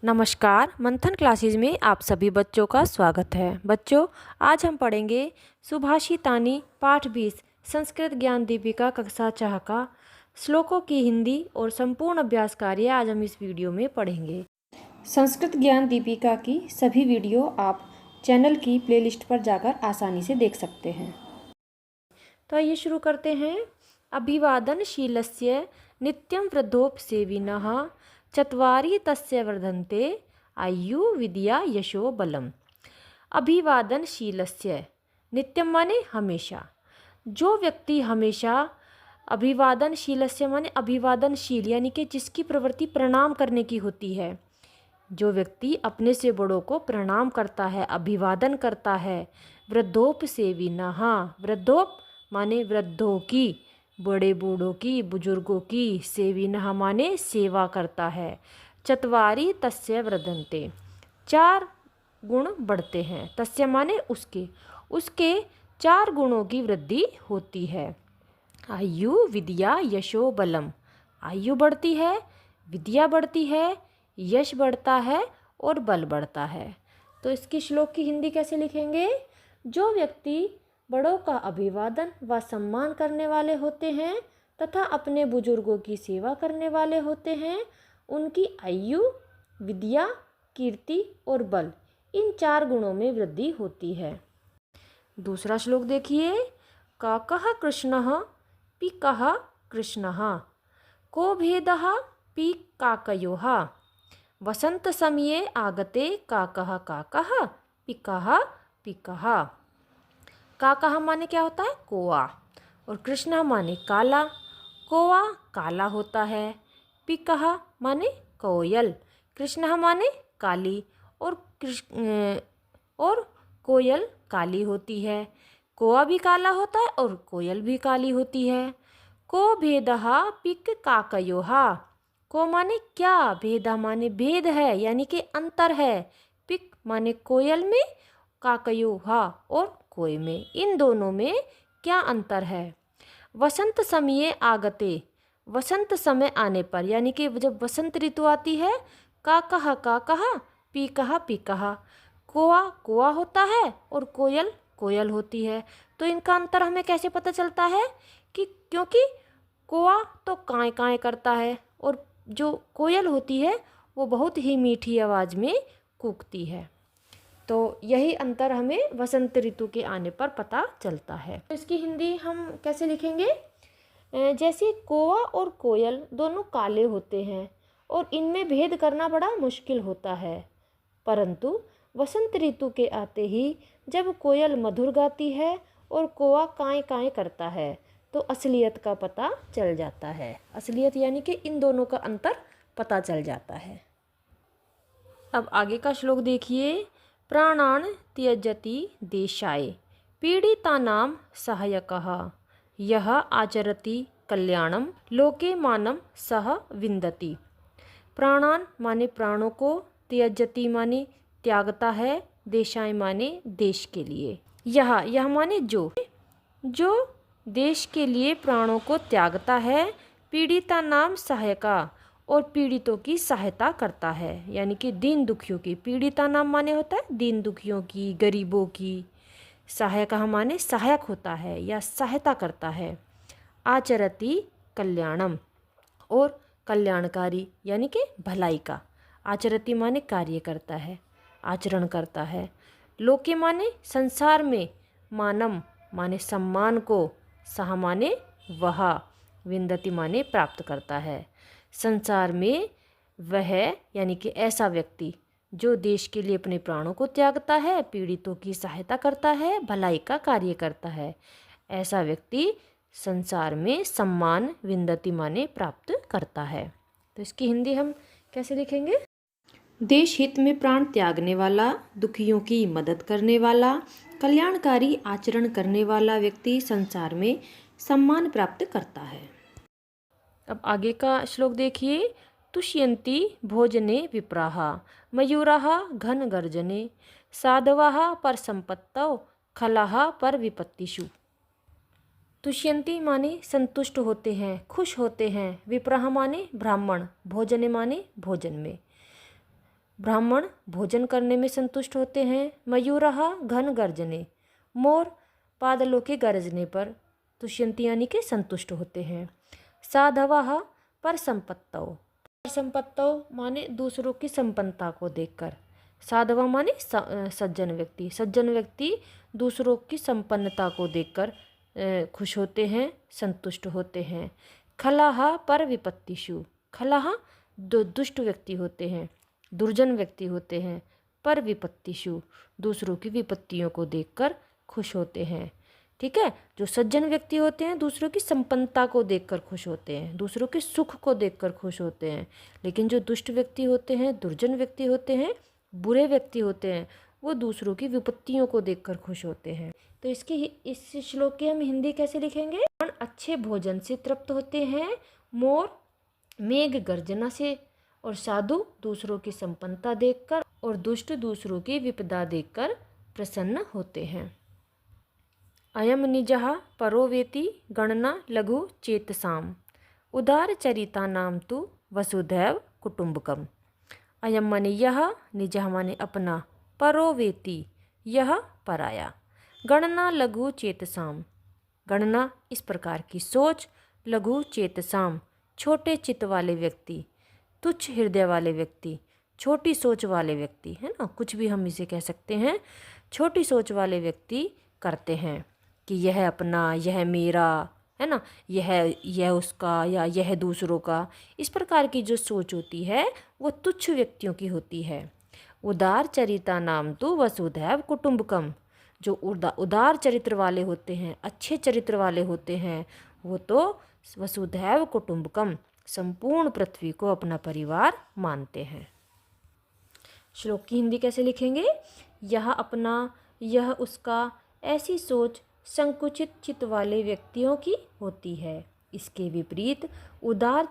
नमस्कार, मंथन क्लासेस में आप सभी बच्चों का स्वागत है। बच्चों, आज हम पढ़ेंगे सुभाषितानी पाठ 20 संस्कृत ज्ञान दीपिका कक्षा 4 का श्लोकों की हिंदी और संपूर्ण अभ्यास कार्य आज हम इस वीडियो में पढ़ेंगे। संस्कृत ज्ञान दीपिका की सभी वीडियो आप चैनल की प्लेलिस्ट पर जाकर आसानी से देख सकते हैं। तो आइए शुरू करते हैं। अभिवादनशीलस्य नित्यं वृद्धोपसेविनः चत्वारि तस्य वर्धन्ते आयु विद्या यशो बलम। अभिवादनशीलस्य, नित्यम माने हमेशा। जो व्यक्ति हमेशा अभिवादनशीलस्य माने अभिवादनशील यानी कि जिसकी प्रवृत्ति प्रणाम करने की होती है। जो व्यक्ति अपने से बड़ों को प्रणाम करता है, अभिवादन करता है। वृद्धोपसेविनः, वृद्धोप माने वृद्धों की, बड़े बूढ़ों की, बुजुर्गों की। सेविनः माने सेवा करता है। चत्वारि तस्य वर्धन्ते, 4 गुण बढ़ते हैं। तस्य माने उसके 4 गुणों की वृद्धि होती है। आयु विद्या यशो बलम, आयु बढ़ती है, विद्या बढ़ती है, यश बढ़ता है और बल बढ़ता है। तो इसकी श्लोक की हिंदी कैसे लिखेंगे? जो व्यक्ति बड़ों का अभिवादन व सम्मान करने वाले होते हैं तथा अपने बुजुर्गों की सेवा करने वाले होते हैं, उनकी आयु, विद्या, कीर्ति और बल, इन 4 गुणों में वृद्धि होती है। दूसरा श्लोक देखिए। काकः कृष्णः पिकः कृष्णः, को भेदः पि काकयोः। वसंत समये आगते काकः काकः पिकः पिकः। काकः माने क्या होता है? कोआ। और कृष्ण माने काला, कोआ काला होता है। पिकः माने कोयल, कृष्ण माने काली और कोयल काली होती है। कोआ भी काला होता है और कोयल भी काली होती है। को भेदः पिक काकयोः, को माने क्या, भेदा माने भेद है यानी कि अंतर है। पिक माने कोयल में, काकयोः और कोय में, इन दोनों में क्या अंतर है। वसंत समये आगते, वसंत समय आने पर यानी कि जब वसंत ऋतु आती है। काकः काकः पीकः पीकः, कोआ कोआ होता है और कोयल कोयल होती है। तो इनका अंतर हमें कैसे पता चलता है कि क्योंकि कोआ तो काँय काँय करता है और जो कोयल होती है वो बहुत ही मीठी आवाज़ में कूकती है। तो यही अंतर हमें वसंत ऋतु के आने पर पता चलता है। तो इसकी हिंदी हम कैसे लिखेंगे? जैसे कोआ और कोयल दोनों काले होते हैं और इनमें भेद करना बड़ा मुश्किल होता है, परंतु वसंत ऋतु के आते ही जब कोयल मधुर गाती है और कोआ काँय काँय करता है तो असलियत का पता चल जाता है। असलियत यानी कि इन दोनों का अंतर पता चल जाता है। अब आगे का श्लोक देखिए। प्राणान् त्यजति देशाय पीडितानां सहायकः, यः आचरति कल्याणं लोके मानं सः विन्दति। प्राणान् माने प्राणों को, त्यजति माने त्यागता है, देशाय माने देश के लिए। यह माने जो देश के लिए प्राणों को त्यागता है। पीड़ितानां सहायका, और पीड़ितों की सहायता करता है यानी कि दीन दुखियों की। पीड़िता नाम माने होता है दीन दुखियों की, गरीबों की। सहायक माने सहायक होता है या सहायता करता है। आचरति कल्याणम, और कल्याणकारी यानी कि भलाई का। आचरति माने कार्य करता है, आचरण करता है। लोके माने संसार में, मानम माने सम्मान को, सह माने वह, विंदति माने प्राप्त करता है। संसार में वह यानी कि ऐसा व्यक्ति जो देश के लिए अपने प्राणों को त्यागता है, पीड़ितों की सहायता करता है, भलाई का कार्य करता है, ऐसा व्यक्ति संसार में सम्मान, विंदति माने प्राप्त करता है। तो इसकी हिंदी हम कैसे लिखेंगे? देश हित में प्राण त्यागने वाला, दुखियों की मदद करने वाला, कल्याणकारी आचरण करने वाला व्यक्ति संसार में सम्मान प्राप्त करता है। अब आगे का श्लोक देखिए। तुष्यन्ति भोजने विप्राः मयूराः घन गर्जने, साधवाः पर संपत्तौ खलाः पर विपत्तिषु। तुष्यन्ति माने संतुष्ट होते हैं, खुश होते हैं। विप्राः माने ब्राह्मण, भोजने माने भोजन में। ब्राह्मण भोजन करने में संतुष्ट होते हैं। मयूरः घन गर्जने, मोर बादलों के गरजने पर तुष्यन्ति यानी कि संतुष्ट होते हैं। साधवः परसंपत्तौ, परसंपत्तौ माने दूसरों की संपन्नता को देखकर। साधवा माने सज्जन व्यक्ति, सज्जन व्यक्ति दूसरों की संपन्नता को देखकर खुश होते हैं, संतुष्ट होते हैं। खलाः पर विपत्तिषु, खलाः दुष्ट व्यक्ति होते हैं, दुर्जन व्यक्ति होते हैं। पर विपत्तिषु दूसरों की विपत्तियों को देखकर खुश होते हैं। ठीक है, जो सज्जन व्यक्ति होते हैं दूसरों की संपन्नता को देखकर खुश होते हैं, दूसरों के सुख को देखकर खुश होते हैं। लेकिन जो दुष्ट व्यक्ति होते हैं, दुर्जन व्यक्ति होते हैं, बुरे व्यक्ति होते हैं, वो दूसरों की विपत्तियों को देखकर खुश होते हैं। तो इस श्लोक की हम हिंदी कैसे लिखेंगे? अच्छे भोजन से तृप्त होते हैं, मोर मेघ गर्जना से, और साधु दूसरों की संपन्नता देखकर, और दुष्ट दूसरों की विपदा देखकर प्रसन्न होते हैं। अयम निजः परो वेति गणना लघु चेतसाम, उदार चरिता नाम तु वसुधैव कुटुंबकम। अयम माने यह, निजः माने अपना, परो वेति यह पराया, गणना लघु चेतसाम, गणना इस प्रकार की सोच, लघु चेतसाम छोटे चित्त वाले व्यक्ति, तुच्छ हृदय वाले व्यक्ति, छोटी सोच वाले व्यक्ति, है ना, कुछ भी हम इसे कह सकते हैं। छोटी सोच वाले व्यक्ति करते हैं कि यह अपना, यह मेरा, है ना, यह उसका या यह दूसरों का। इस प्रकार की जो सोच होती है वो तुच्छ व्यक्तियों की होती है। उदार चरिता नाम तो वसुधैव कुटुंबकम, जो उदार चरित्र वाले होते हैं, अच्छे चरित्र वाले होते हैं, वो तो वसुधैव कुटुंबकम संपूर्ण पृथ्वी को अपना परिवार मानते हैं। श्लोक की हिंदी कैसे लिखेंगे? यह अपना, यह उसका, ऐसी सोच संकुचित चित्त वाले व्यक्तियों की होती है। इसके विपरीत उदार